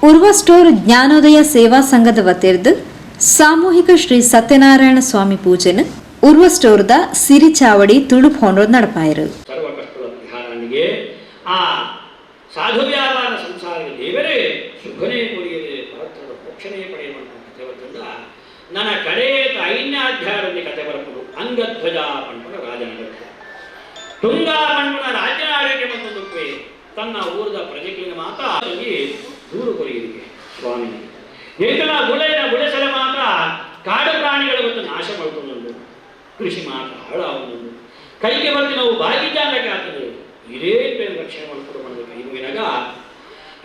Urwa store ಜ್ಞಾನೋದಯ ಸೇವಾ ಸಂಘದ ವತಿರ್ದು ಸಾಮೂಹಿಕ ಶ್ರೀ ಸತ್ಯನಾರಾಯಣ ಸ್ವಾಮಿ ಪೂಜೆನ ಉರ್ವ ಸ್ಟೋರ್ದ ಸಿರಿ ಚಾವಡಿ ತುಳುಪ್ ಹೊಂಡೋದು ನಡಪಾಯರು. ಸರ್ವ ಕಷ್ಟಗಳ ಪರಿಹಾರನಿಗೆ ಆ ಸಾಧು ವ್ಯಾಪಾರ ಸಂಸಾರದ ದೇವರೇ ಸುಖನೇ ಕೊಡಿಯದೆ ಪರತ್ರದ ಮೋಕ್ಷನೇ ಪಡೆಯುವಂತಹ ಕಥೆ ಬರ್ತದ. ನನ್ನ ಕಡೆಯ ಐನ್ಯಾಧ್ಯಾಯದಲ್ಲಿ ಕಥೆ ಬರಬಹುದು. ಅಂಗಧ್ವಜ ಪಂಪನ ರಾಜನಗರ ತುಂಗಾ ಪಂಪನ ರಾಜ್ಯನ ಆಳ್ವಿಕೆ ಮತ್ತೊಂದಕ್ಕೆ ತನ್ನ ಊರದ ಪ್ರಜೆಗಳಿನ ಮಾತಾ ದೂರು ಕೊರಿಯರಿಗೆ ಸ್ವಾಮಿನಿ ಏಕನ ಗುಳೆಸಲ ಮಾತ್ರ ಕಾಡು ಪ್ರಾಣಿಗಳ ಒಂದು ನಾಶ ಮಾಡ್ಕೊಂಡುಂಟು, ಕೃಷಿ ಮಾತ್ರ ಹಾಳಾಗುವುದು, ಕೈಗೆ ಬರ್ತಿ ನಾವು ಬಾಗಿ ಜಾಗಕ್ಕೆ ಆಗ್ತದೆ ಇದೇ ರಕ್ಷಣೆ ಮಾಡ್ಕೊಂಡು ಕೈ ಮುಗಿನಾಗ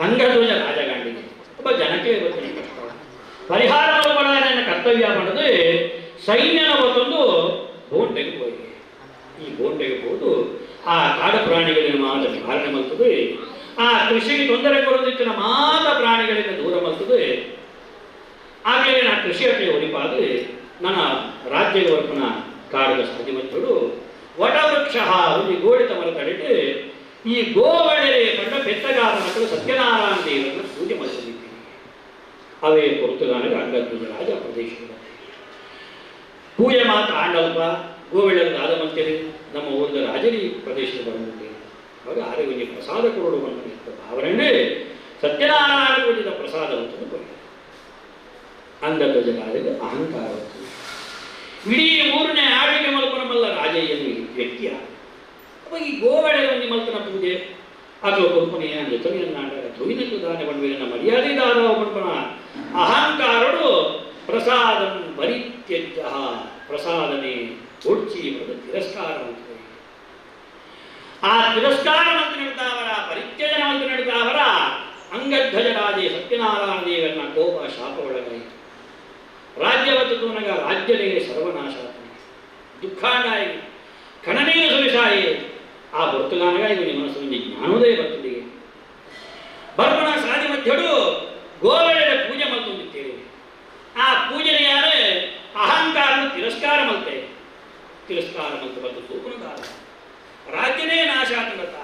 ಅಂಗಧ್ವಜ ರಾಜಗಾಂಡಿಗೆ ಒಬ್ಬ ಜನಕ್ಕೆ ಇವತ್ತಿನ ಕಷ್ಟ ಪರಿಹಾರ ಮಾಡನ ಕರ್ತವ್ಯ ಮಾಡೋದು ಸೈನ್ಯನ ಮತ್ತೊಂದು ಗೋಂಟೆಗೆ ಹೋಗಿ ಈ ಗೋಂಟೆಗೆ ಹೋದು ಆ ಕಾಡು ಪ್ರಾಣಿಗಳಿನ ಮಾತ್ರ ನಿವಾರಣೆ ಮಾಡ್ತದೆ, ಆ ಕೃಷಿಗೆ ತೊಂದರೆ ಕೊಡೋದಿತ್ತಿನ ಮಾತ್ರ ಪ್ರಾಣಿಗಳಿಂದ ದೂರ ಮಾಡ್ತದೆ. ಆಗಲೇ ನಾ ಕೃಷಿಯಕ್ಕೆ ಹೊರಿಪಾದು ನನ್ನ ರಾಜ್ಯದ ವರ್ಪನ ಕಾಡದ ಸಾಧ್ಯಮತ್ತರು ವಟವೃಕ್ಷ ಒಂದು ಗೋಡಿತ ಮರ ತಡೆದು ಈ ಗೋವಳೆ ಕಂಡ ಬೆತ್ತಗಾದ ಮಕ್ಕಳು ಸತ್ಯನಾರಾಯಣ ದೇವರನ್ನು ಪೂಜೆ ಮಾಡಿಕೊಂಡಿದ್ದೀನಿ. ಅವೇ ಪೊರ್ತುಗಾನಗೆ ಅಂಗಧ್ವಜ ರಾಜ ಪ್ರದೇಶದ ಪೂಜೆ ಮಾತ್ರ ಆಂಡಲ್ಪ ಗೋವೆಳೆದ ಆದಮಂತೇಳಿ ನಮ್ಮ ಊರದ ರಾಜರಿ ಪ್ರದೇಶದ ಬರುತ್ತದೆ. ಅವಾಗ ಆರೋಗ್ಯ ಪ್ರಸಾದ ಕೊಡುವಂತ ಭಾವನೆ ಸತ್ಯನಾರಾಯಣ ಪೂಜಿತ ಪ್ರಸಾದವನ್ನು ಕೊಡಿ. ಅಂಗಧ್ವಜ ರಾಜಗೆ ಅಹಂಕಾರ ಇಡೀ ಊರನ್ನೇ ಆಳ್ವಿಕೆ ಮಲ್ಪನಮಲ್ಲ ರಾಜಯ್ಯನು ವ್ಯಕ್ತಿಯ ಅವಾಗ ಈ ಗೋವೆಳೆ ಒಂದು ಮಲ್ಪನ ಪೂಜೆ ಅಥವಾ ಕೊಲ್ಪನೆಯ ಜೊತೆಯನ್ನಾಡ ತೊಯ್ನಕ್ಕೆ ದಾನ ಬಂದ ಮರ್ಯಾದೆದಾರ ಮಲ್ಪನ ಅಹಂಕಾರಡು ಪ್ರಸಾದ ಪರಿತ್ಯಜ್ಯ ಪ್ರಸಾದನೆ ಒಡ್ಚಿ ಬರೆದ ತಿರಸ್ಕಾರ ಮಾಡ್ತಾರೆ. ಆ ತಿರಸ್ಕಾರ ಮಂತ್ರ ನಡೆದವರ ಪರಿತ್ಯಜನ ಮಂತ್ರ ನಡೆದವರ ಅಂಗಧ್ವಜ ರಾಜೇ ಸತ್ಯನಾರಾಯಣ ದೇವರನ್ನ ಕೋಪ ಶಾಪ ಒಳಗಾಯಿತು. ರಾಜ್ಯವತ್ತು ತೂನಗ ರಾಜ್ಯದೇ ಸರ್ವನಾಶ ದುಃಖಾಂಡಾಯಿ ಕಣನೀಯ ಸುವಿಸಾಯಿ ಆ ಬರ್ತುಗಾನಗ ಇವನಿ ಮನಸ್ಸು ಜ್ಞಾನೋದಯ ಬರ್ತದೆ. ಬರ್ಪಣ ಸಾಧಿ ಮಧ್ಯಡು ಗೋವೆಳೆದ ಪೂಜೆ ಮಲ್ತೊಂದಿತ್ತೇವೆ. ಆ ಪೂಜೆನ ಯಾರು ಅಹಂಕಾರ ತಿರಸ್ಕಾರ ಮಲ್ತೆ ತಿರಸ್ಕಾರ ಮಲ್ತ ಬಂದು ಸೂಪನದಾರ ರಾಜ್ಯನೇ ನಾಶ ಆಗತ್ತ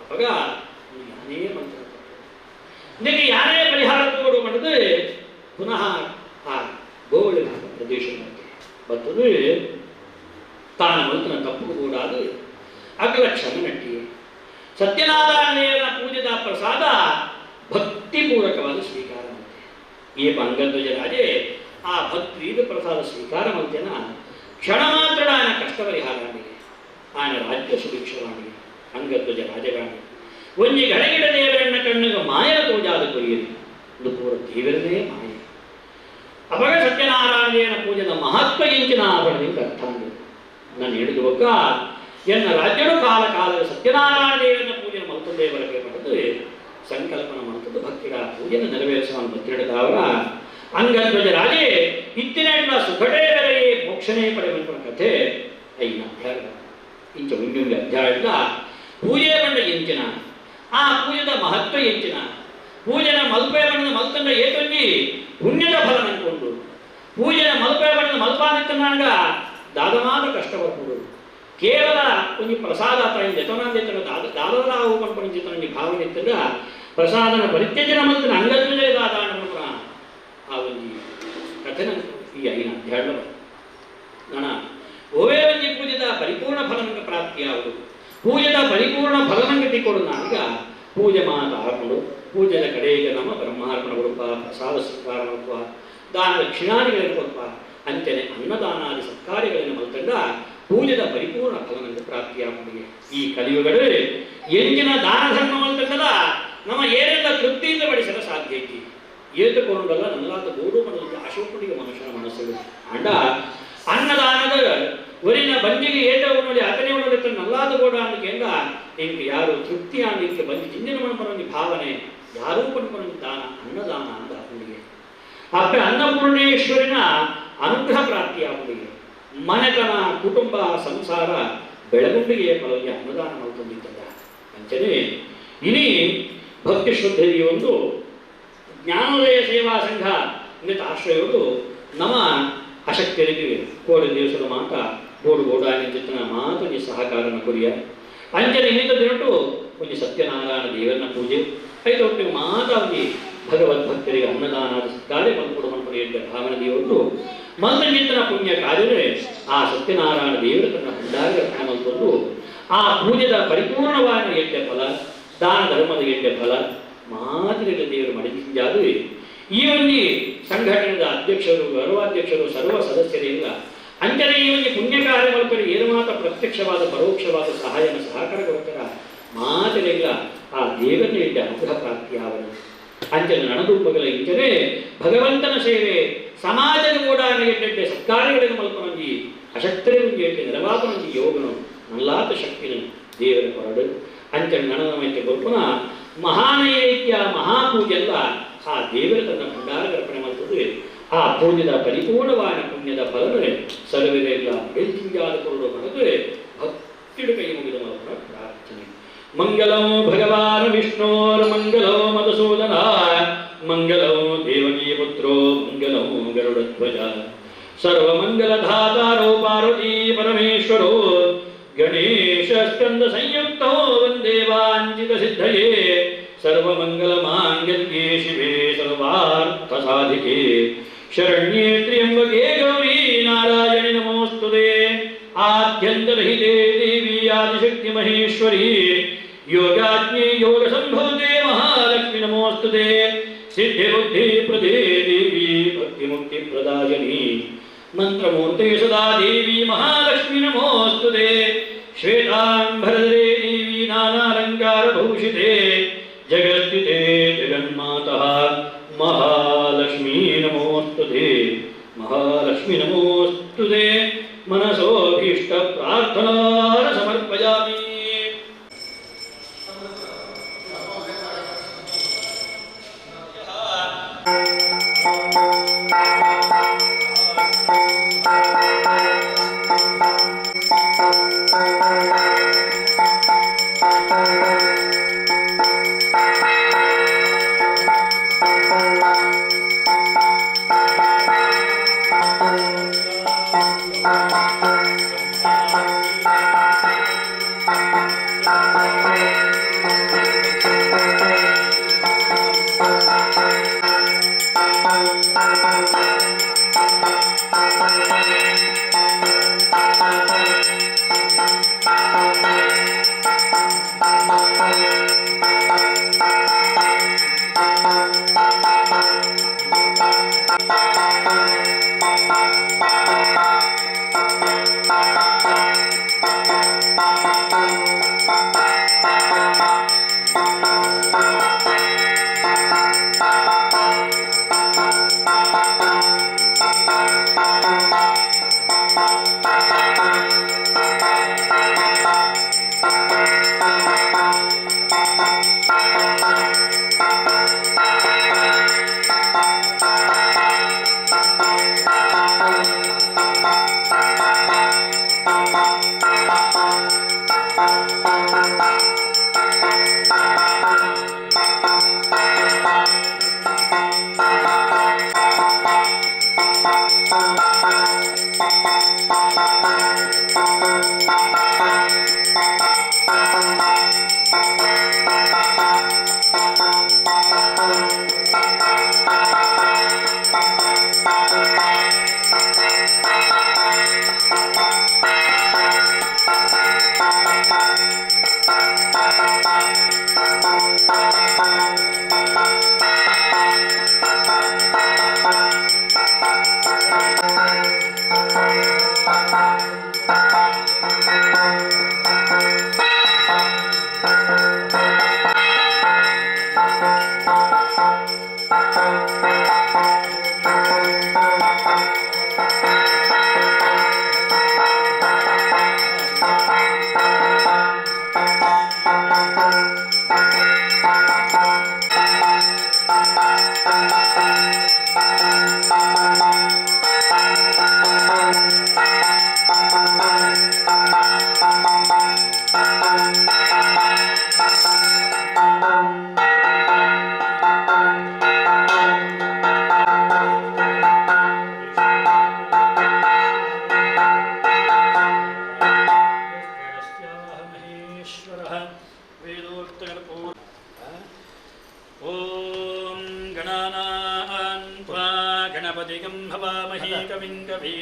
ಅವಾಗ ಯಾನೇ ಮಂತ್ರ ಇದಕ್ಕೆ ಯಾರೇ ಪರಿಹಾರ ತೋಡು ಮಾಡಿದ್ರೆ ಪುನಃ ಆ ಗೋವಳೆ ಪ್ರದೇಶ ಬರ್ತದೆ. ತಾನು ಮಲ್ತನ ತಪ್ಪು ಕೂಡಾದ ಅಗ್ಲ ಕ್ಷಮೆ ನಟ್ಟಿ ಸತ್ಯನಾರಾಯಣ ಪೂಜೆದ ಪ್ರಸಾದ ಭಕ್ತಿಪೂರ್ವಕವಾದ ಸ್ವೀಕಾರ ಮಾಡುತ್ತೆ. ಈ ಅಂಗಧ್ವಜ ರಾಜೇ ಆ ಭಕ್ತಿದ ಪ್ರಸಾದ ಸ್ವೀಕಾರ ಮಾಡ್ತೇನ ಕ್ಷಣ ಮಾತ್ರ ಆಯನ ಕಷ್ಟ ಪರಿಹಾರ ಆಗಿದೆ, ಆಯನ ರಾಜ್ಯ ಸುಭಿಕ್ಷವಾಗಿದೆ. ಅಂಗಧ್ವಜ ರಾಜಗಾಣಿ ಒಂಜಿ ಗಡಗಿಡ ದೇವರನ್ನ ಕಣ್ಣಿಗೆ ಮಾಯನ ತೋಜಾದ ಕೊರಿಯರಿ ಇದು ಪೂರ ದೇವರದೇ ಮಾಯ. ಅವಾಗ ಸತ್ಯನಾರಾಯಣ ಪೂಜೆದ ಮಹತ್ವ ಎಂಚಿನ ಆಭರಣದಿಂದ ಅರ್ಥ ಆಗಿದೆ. ನಾನು ಹೇಳಿದುವಾಗ ಎನ್ನ ರಾಜ್ಯನು ಕಾಲ ಕಾಲದ ಸತ್ಯನಾರಾಯಣ ದೇವರನ್ನ ಪೂಜೆ ಮಲ್ತದೇ ಬಳಕೆ ಪಡೆದು ಸಂಕಲ್ಪನ ಮಾಡ್ತದ್ದು ಭಕ್ತಿಗಳ ಪೂಜೆನ ನೆರವೇರಿಸುವ ಭಕ್ತಿಡದವರ ಅಂಗಧ್ವಜ ರಾಜೇ ಇತ್ತಿನ ಸುಖಟೇ ಬೆಲೆಯೇ ಮೋಕ್ಷನೇ ಪಡೆಯುವ ಕಥೆ ಐನ ಅಧ್ಯಾಯ ಇಂಚ ಮುಂಜುಂಬಿ ಅಧ್ಯಾಯದ ಪೂಜೆ ಬಂಡ ಎಂಚಿನ ಆ ಪೂಜೆದ ಮಹತ್ವ ಎಂಚಿನ ಪೂಜೆನ ಮಲ್ಪೆ ಬಣ್ಣದ ಮಲ್ತಂಡ ಏತೊಂಜಿ ಪುಣ್ಯದ ಫಲ ಅನ್ಕೊಂಡು ಪೂಜೆನ ಮಲ್ಪೆ ಬಣ್ಣದ ಮಲ್ಪಾನಿತ್ತನಾಗ ದಾದಮಾದ ಕಷ್ಟ ಬರ್ಬೋದು. ಕೇವಲ ಒಂದು ಪ್ರಸಾದ ಜತನಾಂದಿತ್ತನ ದಾದದ ಉಪನ್ಪಣಿಸಿದ ಭಾವನೆ ಇತ್ತಂದ ಪ್ರಸಾದನ ಪರಿತ್ಯಜನ ಮಲ್ತನ ಅಂಗಧ್ವಜ ದಾದ ಆ ಒಂದು ಕಥೆನ ಈ ಐನ ಅಧ್ಯಾಯ ನಣ ಓವೇ ಒಂಜಿ ಪೂಜೆದ ಪರಿಪೂರ್ಣ ಫಲನಂಗೆ ಪ್ರಾಪ್ತಿಯಾಗುವುದು. ಪೂಜೆದ ಪರಿಪೂರ್ಣ ಫಲನಂಗೆ ಕೊಡು ನಾನೀಗ ಪೂಜೆ ಮಾತ ಹಾಕೊಂಡು ಪೂಜೆದ ಕಡೆಗೆ ನಮ್ಮ ಬ್ರಹ್ಮಾರ್ಪಣ ಕೊಡುವ ಪ್ರಸಾದ ಸ್ವೀಕಾರ ಮಾಡುವ ದಾನ ದಕ್ಷಿಣಾದಿಗಳನ್ನು ಕೊಡುವ ಅಂತೆಯೇ ಅನ್ನದಾನಾದಿ ಸತ್ಕಾರ್ಯಗಳನ್ನು ಮಲ್ತಂಡ ಪೂಜೆದ ಪರಿಪೂರ್ಣ ಫಲನಂಗೆ ಪ್ರಾಪ್ತಿಯಾಗುವುದಿಗೆ. ಈ ಕಲಿಯುಗಗಳು ಎಂಜಿನ ದಾನ ಧರ್ಮ ಮಲ್ತಂಡದ ನಮ್ಮ ಏನೆಲ್ಲ ತೃಪ್ತಿಯಿಂದ ಬಡಿಸಲು ಸಾಧ್ಯ ಐತಿ. ಏತುಕೊಂಡಲ್ಲ ನನ್ನಲಾದ ಗೋಡು ಮಾಡೋದು ಅಶೋಕನಿಗೆ ಮನುಷ್ಯನ ಮನಸ್ಸುಗಳು ಅಂಡ ಅನ್ನದಾನದ ಒರಿನ ಬಂಜಿಗೆ ಏಟ ನೋಡಿ ಅತನೇ ಉಳ್ಳದಕ್ಕೆ ನಲ್ಲಾದ ಗೋಡ ಅನ್ನೋಕೆಂದ ಇಂಗೆ ಯಾರು ತೃಪ್ತಿ ಅನ್ನಕ್ಕೆ ಬಂದು ಹಿಂದಿನ ಮನಪರೊಂದು ಭಾವನೆ ಯಾರೂ ಪಂಪರೊಂದು ದಾನ ಅನ್ನದಾನ ಅಂತ ಅವನಿಗೆ ಅಪ್ಪ ಅನ್ನಪೂರ್ಣೇಶ್ವರಿನ ಅನುಗ್ರಹ ಪ್ರಾಪ್ತಿಯಾಗುವುದಿಗೆ. ಮನೆತನ ಕುಟುಂಬ ಸಂಸಾರ ಬೆಳಗುಂಡಿಗೆ ಫಲವಾಗಿ ಅನ್ನದಾನ ಮಾಡ್ಕೊಂಡಿದ್ದ ಅಂಚನೆ ಇನಿ ಭಕ್ತಿ ಶ್ರದ್ಧೆಯ ಒಂದು ಜ್ಞಾನೋದಯ ಸೇವಾ ಸಂಘ ಇನ್ನಿತ ಆಶ್ರಯಗಳು ನಮ್ಮ ಅಶಕ್ತರಿಗೆ ಕೋಡಿ ದಿವಸದ ಮಾತ ಗೋಡು ಗೋಡಾನಿ ಚಿತ್ತನ ಮಾತುಗೆ ಸಹಕಾರನ ಕೊರಿಯ ಅಂಚನೆ ಇನ್ನಿತ ದಿನಟ್ಟು ಒಂದು ಸತ್ಯನಾರಾಯಣ ದೇವರನ್ನ ಪೂಜೆ ಐದು ಹೊತ್ತಿಗೆ ಮಾತಾಗಿ ಭಗವದ್ಭಕ್ತರಿಗೆ ಅನ್ನದಾನದ ಕಾರ್ಯ ಮಲ್ಪಡು ಎಂಬ ಭಾವನೆಯವರು ಮಂತ್ರಚಿಂತನ ಪುಣ್ಯ ಕಾರ್ಯವೇ ಆ ಸತ್ಯನಾರಾಯಣ ದೇವರ ತನ್ನ ಭಂಡಾರ ಮಲ್ಪಟ್ಟು ಆ ಪೂಜೆದ ಪರಿಪೂರ್ಣವಾದ ಎಡ್ಡೆ ಫಲ ದಾನ ಧರ್ಮದ ಎಡ್ಡೆ ಫಲ ಮಾತಿನ ದೇವರು ಮಡಿಸಿದ್ದಾದರೆ ಈ ಒಂದು ಸಂಘಟನೆಯ ಅಧ್ಯಕ್ಷರು ಗೌರವಾಧ್ಯಕ್ಷರು ಸರ್ವ ಸದಸ್ಯರಿಲ್ಲ ಅಂಚನೆ ಈ ಒಂದು ಪುಣ್ಯ ಕಾರ್ಯ ಮಲ್ಪರು ಏನು ಮಾತ್ರ ಪ್ರತ್ಯಕ್ಷವಾದ ಪರೋಕ್ಷವಾದ ಸಹಾಯನ ಸಹಕಾರ ಕೊಡ್ತಾರ ಮಾತಿನಿಲ್ಲ ಆ ದೇವರ ಎಡ್ಡ ಅನುಗ್ರಹ ಪ್ರಾಪ್ತಿಯಾವನು ಅಂಚನೆ ನಣದುಂಬಗಳ ಇಂಚನೆ ಭಗವಂತನ ಸೇವೆ ಸಮಾಜದ ಕೂಡ ಎಡ್ಡೆ ಸತ್ಕಾರ್ಯಗಳನ್ನು ಮಲ್ಪನೊಂದಿ ಅಶಕ್ತರೇ ಒಂದು ಎಡ್ಡೆ ನೆರವಾದನೊಂದಿ ಯೋಗನು ನಲ್ಲಾತ ಶಕ್ತಿನ ದೇವರ ಹೊರಡು ಅಂಚನೆ ನಣನಮೈತೆ ಗೊಲ್ಪನ ಮಹಾನೈವೇದ್ಯ ಮಹಾಪೂಜೆಲ್ಲ ಆ ದೇವರ ತನ್ನ ಭಂಡಾರ ಅರ್ಪಣೆ ಮಾಡ್ತದೆ ಆ ಪೂಜೆದ ಪರಿಪೂರ್ಣವಾದ ಪುಣ್ಯದ ಫಲವೇ ಸರ್ವರೆಲ್ಲ ಬೆಳ್ತಿಂಜಾದ ಕೊರಡು ಹೊರತು ಭಕ್ತಿಡು ಕೈ ಮುಗಿದ ಮಾತ್ರ ಪ್ರಾರ್ಥನೆ ಮಂಗಲಂ ಭಗವಾನ್ ವಿಷ್ಣೋರ್ ಮಂಗಲೋ ಮಧುಸೂದನ ಮಂಗಲೋ ದೇವಕೀ ಪುತ್ರೋ ಮಂಗಲೋ ಗರುಡಧ್ವಜ ಸರ್ವಮಂಗಲಧಾತಾರೋ ಪಾರ್ವತೀ ಪರಮೇಶ್ವರೋ ಗಣೇಶ ಸ್ಕಂದ ಸಂಯುಕ್ತೋ ವಂದೇ ವಾಂಛಿತ ಸಿದ್ಧಯೇ ಸರ್ವಮಂಗಲ ಮಾಂಗಲ್ಯೇ ಶಿವೆ ಸರ್ವಾರ್ಥ ಸಾಧಿಕೆ ಶರಣ್ಯೇ ತ್ರ್ಯಂಬಕೆ ಗೌರಿ ನಾರಾಯಣಿ ನಮೋಸ್ತುತೆ ಆದ್ಯಂತರಹಿತೆ ದೇವಿ ಆದಿಶಕ್ತಿ ಮಹೇಶ್ವರಿ ಯೋಗಾಜ್ಞೆ ಯೋಗ ಸಂಭೂತೆ ಮಹಾಲಕ್ಷ್ಮಿ ನಮೋಸ್ತುತೆ ಸಿದ್ಧಿ ಬುದ್ಧಿ ಪ್ರದೇ ದೇವಿ ಭಕ್ತಿ ಮುಕ್ತಿ ಪ್ರದಾಯನಿ ಮಂತ್ರಮೂರ್ತೆ ಸದಾ ದೇವಿ ಮಹಾಲಕ್ಷ್ಮಿ ನಮೋಸ್ತುತೆ ಶ್ವೇತಾಂಬರಧರೆ ದೇವಿ ನಾನಾಲಂಕಾರ ಭೂಷಿತೆ ಜಗಸ್ಥಿತೆ ಜಗನ್ಮಾತಃ ಮಹಾಲಕ್ಷ್ಮೀ ನಮೋಸ್ತುತೆ ಮಹಾಲಕ್ಷ್ಮೀ ನಮೋಸ್ತುತೆ ಮನಸೋಭೀಷ್ಟ ಪ್ರಾರ್ಥನಾ ಸಮರ್ಪಯಾಮಿ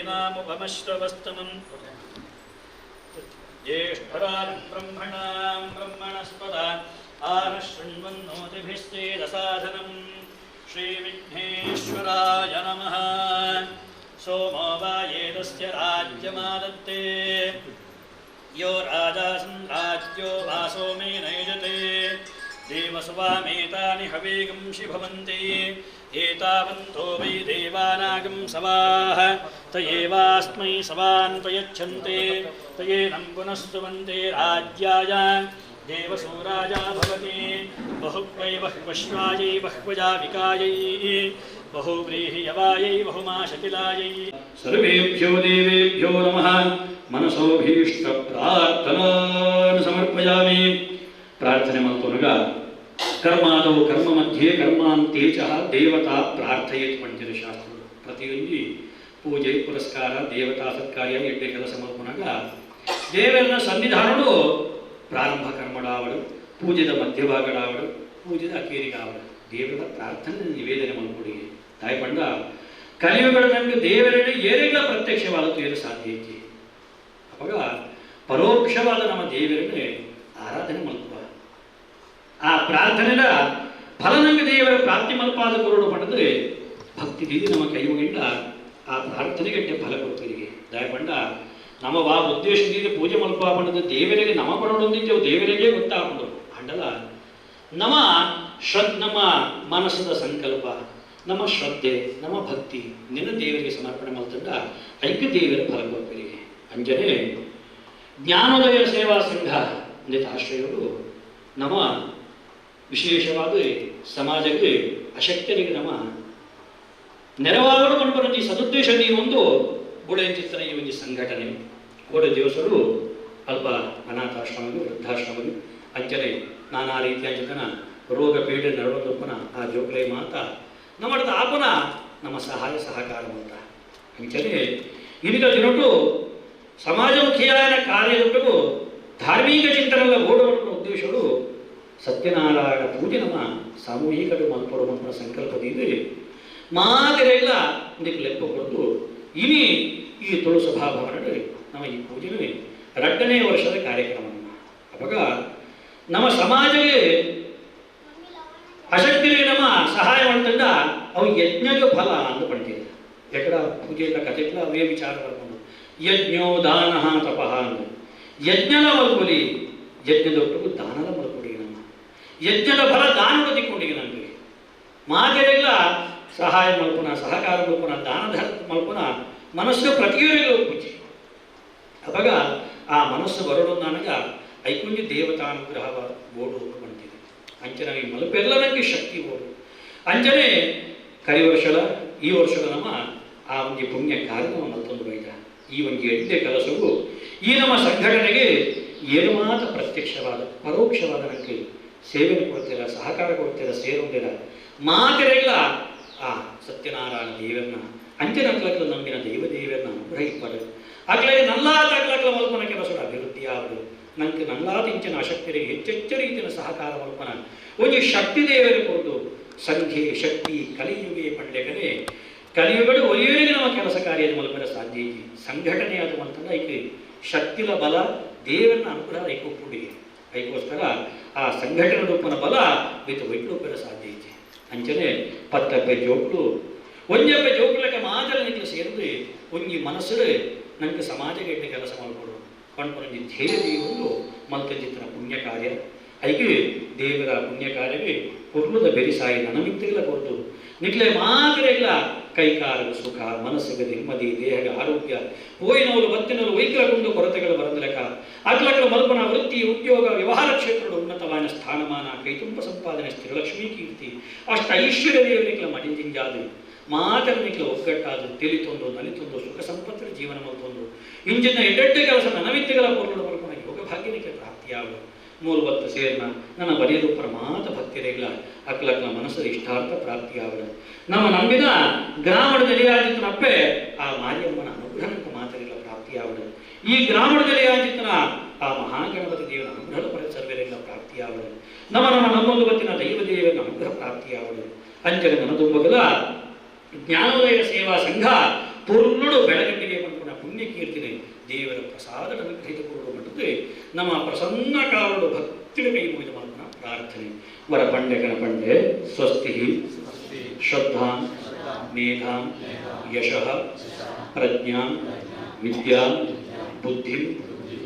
सेनामुपमश्रवस्तमम् ज्येष्ठराजं ब्रह्मणां ब्रह्मणस्पदा आनशृण्वन्नोतिभिश्चेदसाधनं श्रीविघ्नेश्वराय नमः। सोमो वायेदस्य राज्यमादत्ते यो राजासन् वासो मे नैजते देवसुवामेतानि हवेगंसि भवन्ति एतावन्तो वै देवानागं सवाः त एवास्मै सवान् प्रयच्छन्ते तयेनं पुनस्तुवन्ते राज्याय देवसूराजा भवति बहुवै बह्वश्वायै बह्वजाविकायै बहुव्रीहियवायै बहुमाशतिलायै सर्वेभ्यो देवेभ्यो नमः। मनसोभीष्टप्रार्थनान् समर्पयामि। ಪ್ರಾರ್ಥನೆ ಮಾಡ್ತೋನಾಗ ಕರ್ಮಾದವು ಕರ್ಮ ಮಧ್ಯೆ ಕರ್ಮಾಂತೆ ಚ ದೇವತಾ ಪ್ರಾರ್ಥಯೇತ್ ಪಂಚದ ಶಾಸ್ತ್ರ ಪ್ರತಿಯೊಂದು ಪೂಜೆ ಪುರಸ್ಕಾರ ದೇವತಾ ಸತ್ಕಾರ್ಯ ಎಡ್ಡೆ ಕೆಲಸ ಮಾಡ್ಕೊಂಡಾಗ ದೇವರ ಸನ್ನಿಧಾನಗಳು ಪ್ರಾರಂಭ ಕರ್ಮಡಾವಳು ಪೂಜೆದ ಮಧ್ಯಭಾಗಡಾವಳು ಪೂಜೆದ ಅಕೇರಿಗಾವಳು ದೇವರ ಪ್ರಾರ್ಥನೆ ನಿವೇದನೆ ಮಾಡ್ಕೊಡಿ ತಾಯಿ ಪಂಡ ಕಲಿಯುಗಳು ನಮಗೆ ದೇವರಲ್ಲಿ ಏನೆಲ್ಲ ಪ್ರತ್ಯಕ್ಷವಾದದ್ದು ಏನು ಸಾಧ್ಯ ಐತಿ ಅವಾಗ ಪರೋಕ್ಷವಾದ ನಮ್ಮ ದೇವರನ್ನೇ ಆರಾಧನೆ ಮಾಡ್ಕೋ ಆ ಪ್ರಾರ್ಥನೆಯ ಫಲ ನಮಗೆ ದೇವರ ಪ್ರಾಪ್ತಿ ಮಲ್ಪಾದ ಕೊರಡು ಪಡೆದ್ರೆ ಭಕ್ತಿ ದೀದಿ ನಮ್ಮ ಕೈಗಳಿಂದ ಆ ಪ್ರಾರ್ಥನೆಗೆ ಫಲ ಕೊಡ್ತೀವಿ ದಯಪಂಡ ನಮ್ಮ ಉದ್ದೇಶದಿಂದ ಪೂಜೆ ಮಲ್ಪ ಪಡೆದ ದೇವರಿಗೆ ನಮ ಪಡೋದಿದ್ದೇವೆ ದೇವರಿಗೆ ಗೊತ್ತಾಗ್ಬೋದು ಅಂಡಲ್ಲ ನಮ್ಮ ನಮ್ಮ ಮನಸ್ಸದ ಸಂಕಲ್ಪ ನಮ್ಮ ಶ್ರದ್ಧೆ ನಮ್ಮ ಭಕ್ತಿ ನಿನ್ನ ದೇವರಿಗೆ ಸಮರ್ಪಣೆ ಮಾಡ್ತಂಡ ಐಕ್ಯ ದೇವರ ಫಲ ಕೊಡ್ತೀವಿ ಅಂಜನೆ ಜ್ಞಾನೋದಯ ಸೇವಾ ಸಂಘ ಆಶ್ರಯಗಳು ನಮ್ಮ ವಿಶೇಷವಾದ ಸಮಾಜಕ್ಕೆ ಅಶಕ್ತರಿಗೆ ನಮ್ಮ ನೆರವಾಗಲು ಮನಪರಂಜಿ ಸದುದ್ದೇಶದ ಒಂದು ಗೋಡೆಯಂಚಿತ್ತನ ಈ ಒಂದು ಸಂಘಟನೆ ಗೋಡೆ ದಿವಸರು ಅಲ್ಪ ಅನಾಥಾಶ್ರಮಗಳು ವೃದ್ಧಾಶ್ರಮಗಳು ಅಂಚನೆ ನಾನಾ ರೀತಿಯ ಜನ ರೋಗ ಪೀಡೆ ನರಳೋದಪ್ಪನ ಆ ಜೋಗ್ಲೈ ಮಾತ ನಮ್ಮದ ಆಪನ ನಮ್ಮ ಸಹಾಯ ಸಹಕಾರ ಅಂತ ಅಂಚನೆ ಇಲ್ಲಿಗ ದಿನಟ್ಟು ಸಮಾಜಮುಖಿಯಾದ ಕಾರ್ಯದೊಟ್ಟಗೂ ಧಾರ್ಮಿಕ ಚಿಂತನೆಲ್ಲ ಗೋಡುವಂಥ ಉದ್ದೇಶಗಳು ಸತ್ಯನಾರಾಯಣ ಪೂಜೆ ನಮ್ಮ ಸಾಮೂಹಿಕ ಮಲ್ಪಡುವಂಥ ಸಂಕಲ್ಪದಿಂದ ಮಾತಿರೆಲ್ಲ ಇದಕ್ಕೆ ಲೆಕ್ಕ ಕೊಟ್ಟು ಇನಿ ಈ ತುಳು ಸಭಾಭವನದಲ್ಲಿ ನಮ್ಮ ಈ ಪೂಜೆನೇ 2ನೇ ವರ್ಷದ ಕಾರ್ಯಕ್ರಮ ಅವಾಗ ನಮ್ಮ ಸಮಾಜಕ್ಕೆ ಅಶಕ್ತಿಗೆ ನಮ್ಮ ಸಹಾಯ ಮಾಡ್ತಂದ ಅವು ಯಜ್ಞಕ್ಕೆ ಫಲ ಅಂತ ಪಡ್ತೀವಿ ಎಕಡ ಪೂಜೆಯ ಕಥೆಗಳ ಅವೇ ವಿಚಾರ ಮಾಡ್ಕೊಂಡು ಯಜ್ಞೋ ದಾನ ತಪಃ ಅಂತ ಯಜ್ಞದ ಮಲ್ಕೊಲಿ ಯಜ್ಞದೊಟ್ಟಿಗೂ ದಾನದ ಮಲ್ಕೊಡಿ ನಮ್ಮ ಯಜ್ಞದ ಫಲ ದಾನದ ತಿಕ್ಕೊಂಡಿಗೆ ನಮಗೆ ಮಾತೆಲ್ಲ ಸಹಾಯ ಮಲ್ಪನ ಸಹಕಾರ ಮಲ್ಪನ ದಾನದ ಮಲ್ಪನ ಮನಸ್ಸು ಪ್ರತಿಯೊಬ್ಬರಿಗೂ ಪೂಜೆ ಅವಾಗ ಆ ಮನಸ್ಸು ಬರೋದು ನನಗ ಐಕುಂಜಿ ದೇವತಾನುಗ್ರಹ ಓಡು ಬಂದಿದೆ ಅಂಚನೆ ಈ ಮಲ್ಪೆಲ್ಲ ನನಗೆ ಶಕ್ತಿ ಓಡು ಅಂಚನೆ ಕೈ ವರ್ಷದ ಈ ವರ್ಷದ ನಮ್ಮ ಆ ಒಂದು ಪುಣ್ಯ ಕಾರ್ಯಕ್ರಮ ಮತ್ತೊಂದು ಬೈದ ಈ ಒಂದು ಎಡ್ಡೆ ಕೆಲಸವು ಈ ನಮ್ಮ ಸಂಘಟನೆಗೆ ಏನು ಮಾತ್ರ ಪ್ರತ್ಯಕ್ಷವಾದ ಪರೋಕ್ಷವಾದ ನನಗೆ ಸೇವೆಯನ್ನು ಕೊಡ್ತೀರ ಸಹಕಾರ ಕೊಡ್ತೀರ ಸೇರುವುದಿಲ್ಲ ಮಾತಿರಲ್ಲ ಆ ಸತ್ಯನಾರಾಯಣ ದೇವರನ್ನ ಅಂಚಿನ ಅಕ್ಲಕ್ಕಲು ನಂಬಿನ ದೇವದೇವರನ್ನ ಅನುಗ್ರಹಿಪ್ಪಡು ಅಕ್ಲಾಗೆ ನಲ್ಲಾದ ಅಕ್ಲಕ್ಕಲ ಮಲ್ಪನ ಕೆಲಸಗಳು ಅಭಿವೃದ್ಧಿ ಆಗುದು ನನಗೆ ನಲ್ಲಾದ ಇಂಚಿನ ಆಸಕ್ತಿಗೆ ಹೆಚ್ಚೆಚ್ಚ ರೀತಿಯ ಸಹಕಾರ ಮಲ್ಪನ ಒಂದು ಶಕ್ತಿ ದೇವರಿಗೆ ಕೊಡುದು ಸಂಖ್ಯೆ ಶಕ್ತಿ ಕಲಿಯುಗೆ ಪಂಡೆಗನೆ ಕಲಿಯುಗಡು ಒಲಿಯುವರಿಗೆ ನಮ್ಮ ಕೆಲಸ ಕಾರ್ಯದ ಮಲ್ಪನ ಸಾಧ್ಯ ಇದೆ ಸಂಘಟನೆಯಾದ ಮಲ್ಪನ ಐಕೆ ಶಕ್ತಿಲ ಬಲ ದೇವರನ್ನ ಅನುಗ್ರಹ ಐಕೋಪುಡಿಗೆ ಐಕೋಸ್ಕರ ಆ ಸಂಘಟನೆ ರೂಪನ ಬಲ ವಿತ್ ವೈಟ್ಲೂಪರ ಸಾಧ್ಯ ಇದೆ ಅಂಚನೆ ಪತ್ತಪ್ಪೆ ಜೋಕ್ಲು ಒಂಜಪ್ಪೆ ಜೋಕ್ಲಕ್ಕೆ ಮಾತ್ರ ನಿಕ್ಲು ಸೇರಿದ್ರೆ ಒಂಜಿ ಮನಸ್ಸು ನನಗೆ ಸಮಾಜಕ್ಕೆ ಎಡ್ಡೆ ಕೆಲಸ ಮಾಡ್ಕೊಡು ಕೊಂಡ್ಕೊಂಡಿ ಧೈರ್ಯ ಒಂದು ಮಲ್ತಂಜಿತ್ತನ ಪುಣ್ಯ ಕಾರ್ಯ ಐಕೆ ದೇವರ ಪುಣ್ಯ ಕಾರ್ಯವೇ ಕುರ್ಲುದ ಬೆರಿಸಾಯಿ ನನಮಿತ್ತಿಲ್ಲ ಕೊಟ್ಟು ನಿಕ್ಲೆ ಮಾತ್ರ ಇಲ್ಲ ಕೈಕಾಲದ ಸುಖ ಮನಸ್ಸಿಗೆ ನೆಮ್ಮದಿ ದೇಹದ ಆರೋಗ್ಯ ಹೋಯಿನವರು ಬತ್ತಿನವರು ವೈಕಲಗೊಂಡು ಕೊರತೆಗಳು ಬರದ ಲೆಕ್ಕ ಅಕ್ಲಕ್ಕಳ ಮಲ್ಪನ ವೃತ್ತಿ ಉದ್ಯೋಗ ವ್ಯವಹಾರ ಕ್ಷೇತ್ರದ ಉನ್ನತವಾದ ಸ್ಥಾನಮಾನ ಕೈತುಂಬ ಸಂಪಾದನೆ ಸ್ಥಿರಲಕ್ಷ್ಮೀ ಕೀರ್ತಿ ಅಷ್ಟ ಐಶ್ವರ್ಯ ದೇವರಿಕ್ಲ ಮಡಿಂಜಿಂಜಾದು ಮಾತ್ರ ನಿಕ್ಲ ಒಗ್ಗಟ್ಟಾದು ತಿಳಿತೊಂದು ನಲಿತೊಂದು ಸುಖ ಸಂಪತ್ತರ ಜೀವನ ಮಲ್ತೊಂದು ಇಂಜಿನ ಎಡ್ಡೆ ಕೆಲಸ ನನಮಿತ್ತಿಗಳ ಪೂರ್ಣ ಮಲ್ಪನ ಯೋಗ ಭಾಗ್ಯನಿಕೆ ಪ್ರಾಪ್ತಿಯಾಗು ಮೂರು ಬತ್ತು ಸೇರ್ನ ನನ್ನ ಬರೆಯದು ಪ್ರಮಾದ ಭಕ್ತಿರೇಗ್ಲ ಅಕ್ಲಕ್ನ ಮನಸ್ಸು ಇಷ್ಟಾರ್ಥ ಪ್ರಾಪ್ತಿಯಾಗಲು ನಮ್ಮ ನಂಬಿನ ಗ್ರಾಮದ ನೆಲೆಯಾಜಿತನಪ್ಪೆ ಆ ಮಾರಿಯಮ್ಮನ ಅನುಗ್ರಹಕ್ಕೆ ಮಾತರಿಲ್ಲ ಪ್ರಾಪ್ತಿಯಾಗಲು ಈ ಗ್ರಾಮದ ನೆಲೆಯಾಜಿತನ ಆ ಮಹಾಗಣಪತಿ ದೇವರ ಅನುಗ್ರಹ ಪರ ಸರ್ವರೆಲ್ಲ ಪ್ರಾಪ್ತಿಯಾಗಲು ನಮ್ಮೊಂದು ಬತ್ತಿನ ದೈವ ದೇವರ ಅನುಗ್ರಹ ಪ್ರಾಪ್ತಿಯಾಗಲು ಅಂಚನೆ ನನದುಂಬಗಲ ಜ್ಞಾನೋದಯ ಸೇವಾ ಸಂಘ ಪೂರ್ಣಡು ಬೆಳಗಟ್ಟಿಗೆ ಪುಣ್ಯಕೀರ್ತಿನೇ ದೇವರ ಪ್ರಸಾದದ ಅನುಗ್ರಹಿತ ಕೊಡುವ ಮಟ್ಟಕ್ಕೆ ನಮ್ಮ ಪ್ರಸನ್ನ ಕಾವಡು ಭಕ್ತಿಯ ಕೈ ಮುಗಿದ ಮಾತನ ಪ್ರಾರ್ಥನೆ ವರ ಪಂಡೆ ಗಣಪಂಡೆ ಸ್ವಸ್ತಿ ಶ್ರದ್ಧಾಂ ಮೇಧಾಂ ಯಶಃ ಪ್ರಜ್ಞಾಂ ವಿದ್ಯಾಂ ಬುದ್ಧಿಂ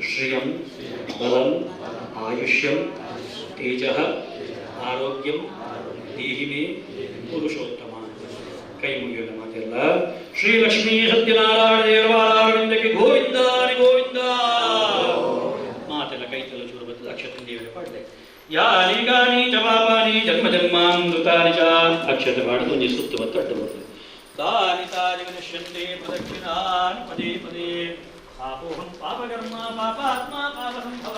ಶ್ರಿಯಂ ಬಲಂ ಆಯುಷ್ಯಂ ತೇಜಃ ಆರೋಗ್ಯಂ ದೇಹಿಮೇ ಪುರುಷೋತ್ತಮ ಕೈ ಮುಗಿಯೋಣ ಮಾತೆಲ್ಲ ಶ್ರೀ ಲಕ್ಷ್ಮೀ ಸತ್ಯನಾರಾಯಣ ದೇವರವಿಂದಕ್ಕೆ ಗೋವಿಂದ ಗೋವಿಂದ ಮಾತೆಲ್ಲ ಕೈತೆಲ್ಲ ಚೂರು ಬರ್ತದೆ ಅಕ್ಷತೆ ದೇವರ ಪಾಡದೆ ಯಾನಿ ಗಾನಿ ಚ ಪಾಪಾನಿ ಜನ್ಮ ಜನ್ಮಾಮೃತಾನಿ ಚ ಅಕ್ಷತೆ ಪಾಡದು ಒಂಜಿ ಸುತ್ತು ಮತ್ತು ಅಡ್ಡ ಬರ್ತದೆ ತಾನಿ ತಾನಿ ವಿನಶ್ಯಂತೆ ಪ್ರದಕ್ಷಿಣಾನ್ ಪದೇ ಪದೇ ಪಾಪೋಹಂ ಪಾಪಕರ್ಮ ಪಾಪಾತ್ಮ ಪಾಪಸಂಭವ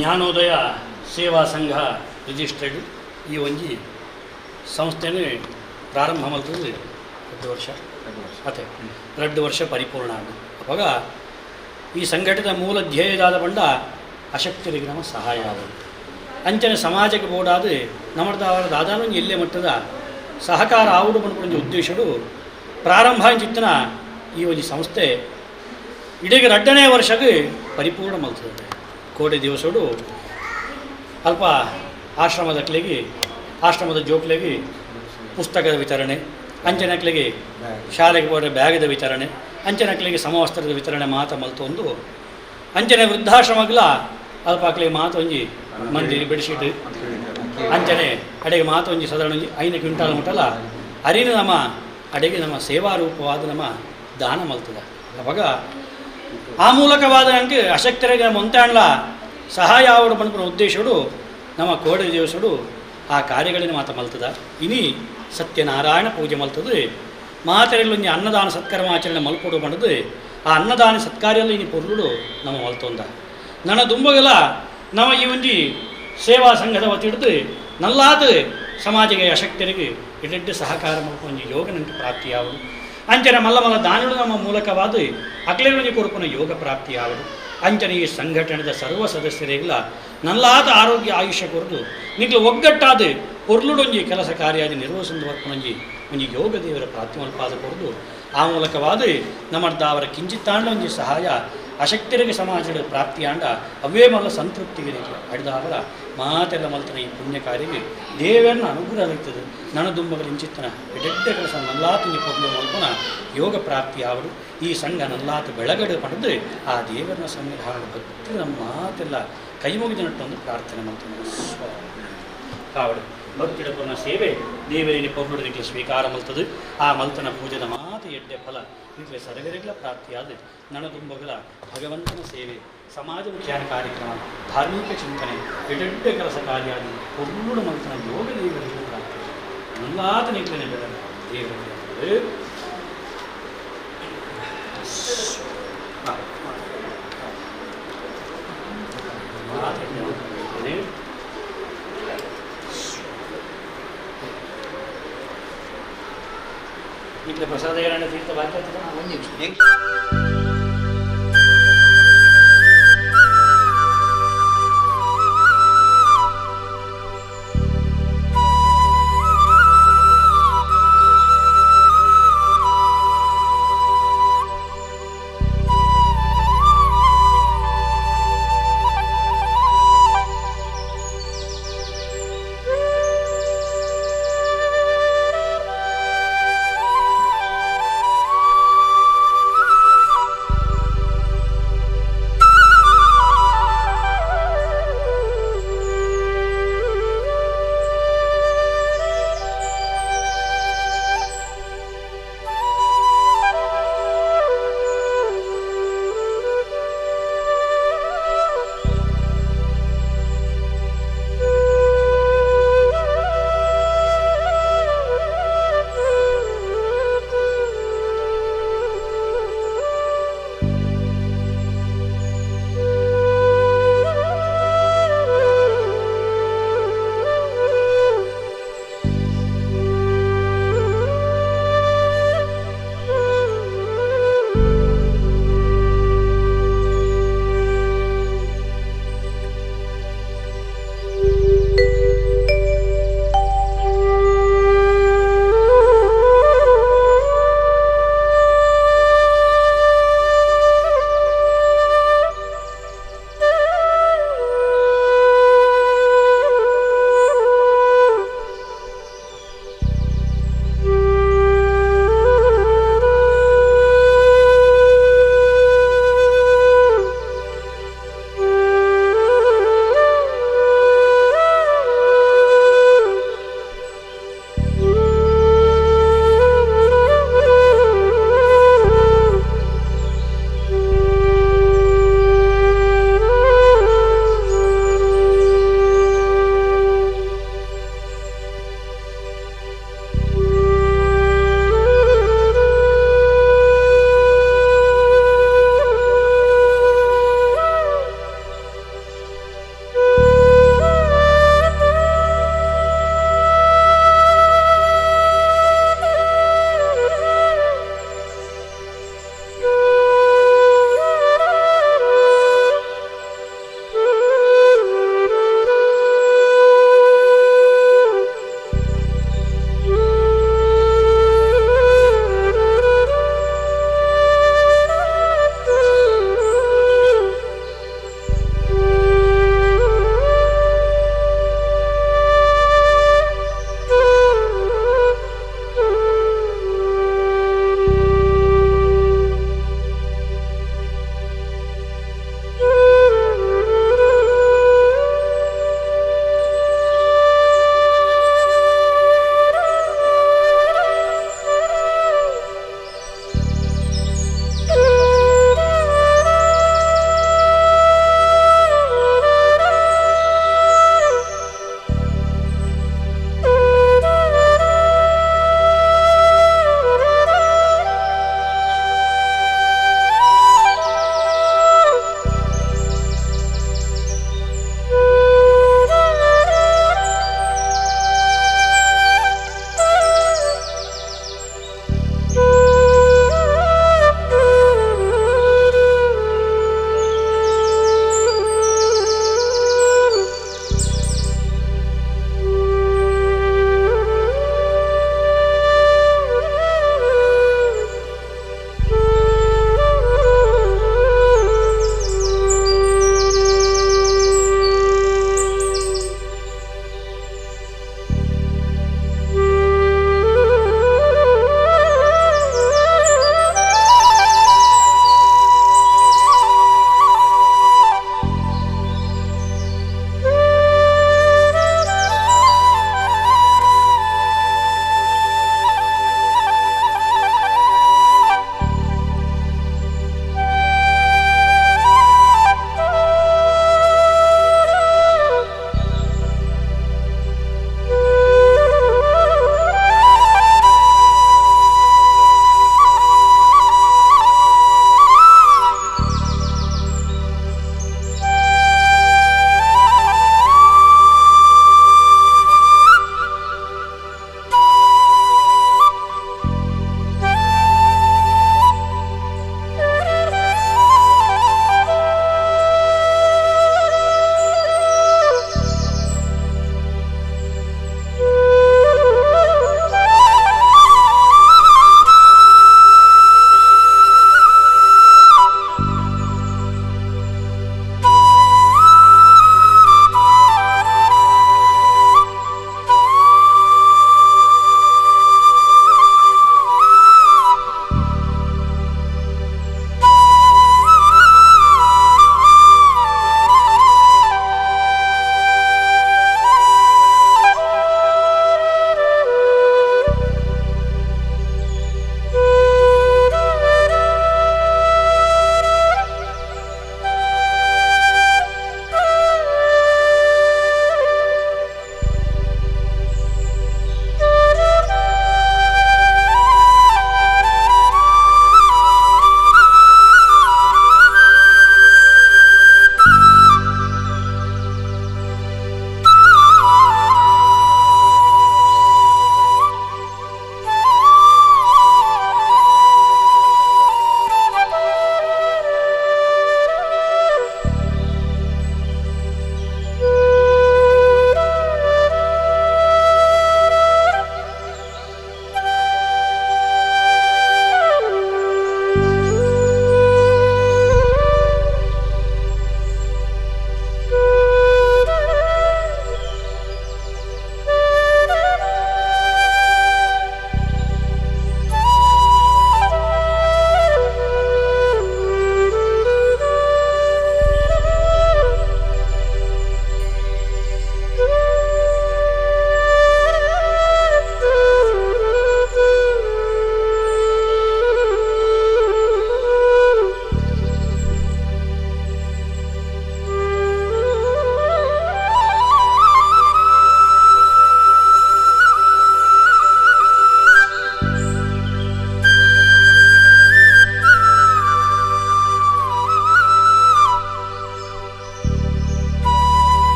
ಜ್ಞಾನೋದಯ ಸೇವಾ ಸಂಘ ರಿಜಿಸ್ಟರ್ಡ್ ಈ ಒಂಜಿ ಸಂಸ್ಥೆನೇ ಪ್ರಾರಂಭ ಮಲ್ತದ್ದು 2 ವರ್ಷ ಅದೇ 2 ವರ್ಷ ಪರಿಪೂರ್ಣ ಆಗ ಅವಾಗ ಈ ಸಂಘಟದ ಮೂಲ ಧ್ಯೇಯದಾದ ಬಂಡ ಅಶಕ್ತರಿಗೆ ನಮ್ಮ ಸಹಾಯ ಆಗೋದು ಅಂಚನೆ ಸಮಾಜಕ್ಕೆ ಬೋಡಾದ ನಮ್ಮದಾದ ದಾದಾನು ಎಲ್ಲೇ ಮಟ್ಟದ ಸಹಕಾರ ಆವುಡು ಬಂದ್ಕೊಂಡ ಉದ್ದೇಶಗಳು ಪ್ರಾರಂಭ ಚಿತ್ತನ ಈ ಒಂದು ಸಂಸ್ಥೆ ಇಡೀ 2ನೇ ವರ್ಷಕ್ಕೆ ಪರಿಪೂರ್ಣ ಮಲ್ತದೆ ಕೋಟೆ ದಿವಸಡು ಅಲ್ಪ ಆಶ್ರಮದ ಜೋಕ್ಲೆಗೆ ಪುಸ್ತಕದ ವಿತರಣೆ ಅಂಚೆನಕ್ಲಿಗೆ ಶಾಲೆಗೆ ಹೋದರೆ ಬ್ಯಾಗದ ವಿತರಣೆ ಅಂಚೆನಕ್ಲಿಗೆ ಸಮವಸ್ತ್ರದ ವಿತರಣೆ ಮಾತ ಮಲ್ತೊಂದು ಅಂಚನೆ ವೃದ್ಧಾಶ್ರಮಗಳ ಅಲ್ಪ ಅಕ್ಲಿಗೆ ಮಾತ ಒಂಜಿ ಮಂದಿರ ಬೆಡ್ಶೀಟ್ ಅಂಚನೆ ಅಡೆಗೆ ಮಾತ ಒಂಜಿ ಸಾಧಾರಣ 5 ಕ್ವಿಂಟಾಲ್ ಮುಟ್ಟಲ್ಲ ಅರಿನ ನಮ್ಮ ಅಡೆಗೆ ನಮ್ಮ ಸೇವಾರೂಪವಾದ ನಮ್ಮ ದಾನ ಮಲ್ತದ ಅವಾಗ ಆ ಮೂಲಕವಾದ ನನಗೆ ಅಶಕ್ತರಿಗೆ ಮೊಂತಾಣ್ಲ ಸಹಾಯ ಆವಡು ಬಂದ್ಬಿಡೋ ಉದ್ದೇಶಡು ನಮ್ಮ ಕೋಡೆ ದಿವಸಡು ಆ ಕಾರ್ಯಗಳಿನ ಮಾತ ಮಲ್ತದ ಇನಿ ಸತ್ಯನಾರಾಯಣ ಪೂಜೆ ಮಲ್ತದೆ ಮಾತೆರೆಗಳೊಂದು ಅನ್ನದಾನ ಸತ್ಕರ್ಮಾಚರಣೆ ಮಲ್ಕೊಡು ಬಂದದು ಆ ಅನ್ನದಾನ ಸತ್ಕಾರ್ಯಲ್ಲ ಇನಿ ಪೊರ್ಲುಡು ನಮ್ಮ ಮಲ್ತೊಂದ ನನ್ನ ದುಂಬಗಲ ನಮ್ಮ ಈ ಒಂಜಿ ಸೇವಾ ಸಂಘದ ಒತ್ತಿಡ್ದು ನಲ್ಲಾದ ಸಮಾಜಗೆ ಅಶಕ್ತರಿಗೆ ಎಡ್ಡೆಡ್ಡೆ ಸಹಕಾರ ಮಲ್ಕೊಂಜಿ ಯೋಗ ನಂಗೆ ಪ್ರಾಪ್ತಿಯಾವಡು ಅಂಚನೆ ಮಲ್ಲ ದಾನಗಳು ನಮ್ಮ ಮೂಲಕವಾದ ಅಕ್ಲೇಗಳಿಗೆ ಕೊರಪನ ಯೋಗ ಪ್ರಾಪ್ತಿಯಾವಡು ಅಂಚನೆ ಈ ಸಂಘಟನೆದ ಸರ್ವ ಸದಸ್ಯರಿಗೆಲ್ಲ ನಲ್ಲಾದ ಆರೋಗ್ಯ ಆಯುಷ್ಯ ಕೊರದು ನಿಗ್ಲು ಒಗ್ಗಟ್ಟಾದ ಪೊರ್ಲುಡೊಂಜಿ ಕೆಲಸ ಕಾರ್ಯಾದಿ ನಿರ್ವಹಿಸಿದ ವರ್ಪನೊಂಜಿ ಒಂಜಿ ಯೋಗ ದೇವರ ಪ್ರಾತಿಮಲ್ಪಾದ ಕೊರದು ಆ ಮೂಲಕವಾದ ನಮ್ಮದ ಅವರ ಕಿಂಚಿತ್ತಾಂಡ ಒಂಜಿ ಸಹಾಯ ಅಶಕ್ತರಿಗೆ ಸಮಾಜದ ಪ್ರಾಪ್ತಿಯಾಂಡ ಅವೇ ಮಲ್ಲ ಸಂತೃಪ್ತಿಗೆ ಅಡ್ದಾವರ ಮಾತೆಲ್ಲ ಮಲ್ತನ ಈ ಪುಣ್ಯ ಕಾರ್ಯಕ್ಕೆ ದೇವರನ್ನ ಅನುಗ್ರಹ ಆಗ್ತದೆ ನನ್ನ ದುಂಬಗಳ ಇಂಚಿತ್ತನ ಎಡ್ಡೆಡ್ಡ ಕೆಲಸ ನಲ್ಲಾತು ಪೊರ್ಲು ಮಲ್ಪನ ಯೋಗ ಪ್ರಾಪ್ತಿ ಆವಡು ಈ ಸಂಘ ನಲ್ಲಾತು ಬೆಳಗಡೆ ಪಡೆದು ಆ ದೇವರನ್ನ ಸಂವಿಧಾನದ ಭಕ್ತಿ ನಮ್ಮ ಮಾತೆಲ್ಲ ಕೈ ಮುಗಿದ ನಟ್ಟೊಂದು ಪ್ರಾರ್ಥನೆ ಮಾಡ್ತಾನೆ ಕಾವಡು ಭಕ್ತಿಡಪನ ಸೇವೆ ದೇವರಿಗೆ ಪೊರ್ಲುಡಿಗೆ ಸ್ವೀಕಾರ ಮಲ್ತದು ಆ ಮಲ್ತನ ಪೂಜೆದ ಮಾತು ಎಡ್ಡೆ ಫಲ ಈಗಲೇ ಸಡಗರಿಗಳ ಪ್ರಾಪ್ತಿಯಾದ ನನದುಂಬಗಳ ಭಗವಂತನ ಸೇವೆ ಸಮಾಜ ವಿಚಾರ ಕಾರ್ಯಕ್ರಮ ಧಾರ್ಮಿಕ ಚಿಂತನೆ ಎಡೆಡ್ಡ ಕೆಲಸ ಕಾರ್ಯಾದಿ ಪೊರ್ಲುಡು ಮಲ್ತನ ಯೋಗ ದೇವರಿಗೆ ಪ್ರಾಪ್ತಿ ನಲ್ಲಾತ ನಿಗ್ಲನೆ ಬೆಳ ದೇವರಿಗೆ ಈಗ ಪ್ರಸಾದ ಏರಣ್ಣ ತೀರ್ಥ ಬಾಕಿ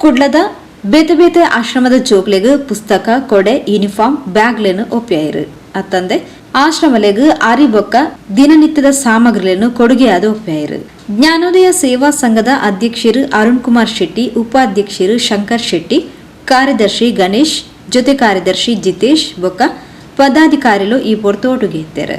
ಕುಡ್ಲದ ಬೇತೆ ಬೇತೆ ಆಶ್ರಮದ ಜೋಕ್ಲೆಗ್ ಪುಸ್ತಕ ಕೊಡೆ ಯೂನಿಫಾರ್ಮ್ ಬ್ಯಾಗ್ಲೆನು ಒಪ್ಪಾಯಿರು ಅತ್ತಂದೆ ಆಶ್ರಮಲೆಗ್ ಆರಿಬೊಕ್ಕ ದಿನನಿತ್ಯದ ಸಾಮಗ್ರಿಗಳನ್ನು ಕೊಡುಗೆಯಾದ ಒಪ್ಪಾಯಿರು. ಜ್ಞಾನೋದಯ ಸೇವಾ ಸಂಘದ ಅಧ್ಯಕ್ಷರು ಅರುಣ್ ಕುಮಾರ್ ಶೆಟ್ಟಿ, ಉಪಾಧ್ಯಕ್ಷರು ಶಂಕರ್ ಶೆಟ್ಟಿ, ಕಾರ್ಯದರ್ಶಿ ಗಣೇಶ್, ಜೊತೆ ಕಾರ್ಯದರ್ಶಿ ಜಿತೇಶ್ ಬೊಕ್ಕ ಪದಾಧಿಕಾರಿಗಳು ಈ ಪೊರ್ತೋಟುಗೆ ಇದ್ದಾರೆ.